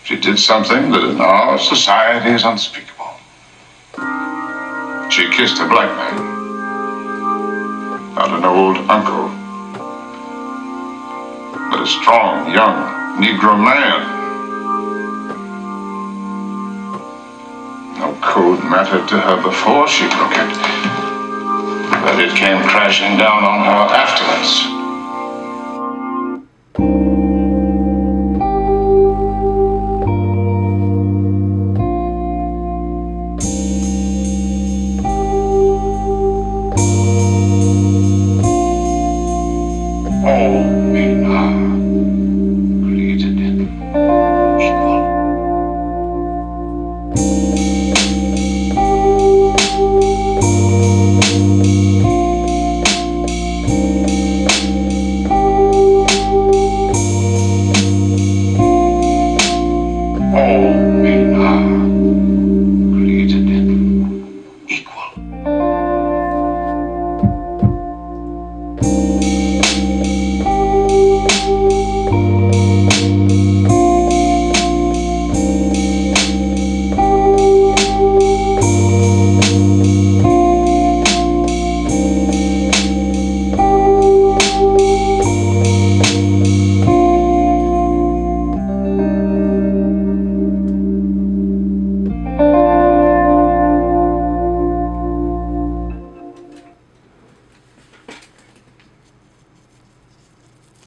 She did something that in our society is unspeakable. She kissed a black man, not an old uncle, but a strong, young Negro man. No code mattered to her before she broke it, but it came crashing down on her afterwards. Hold me now.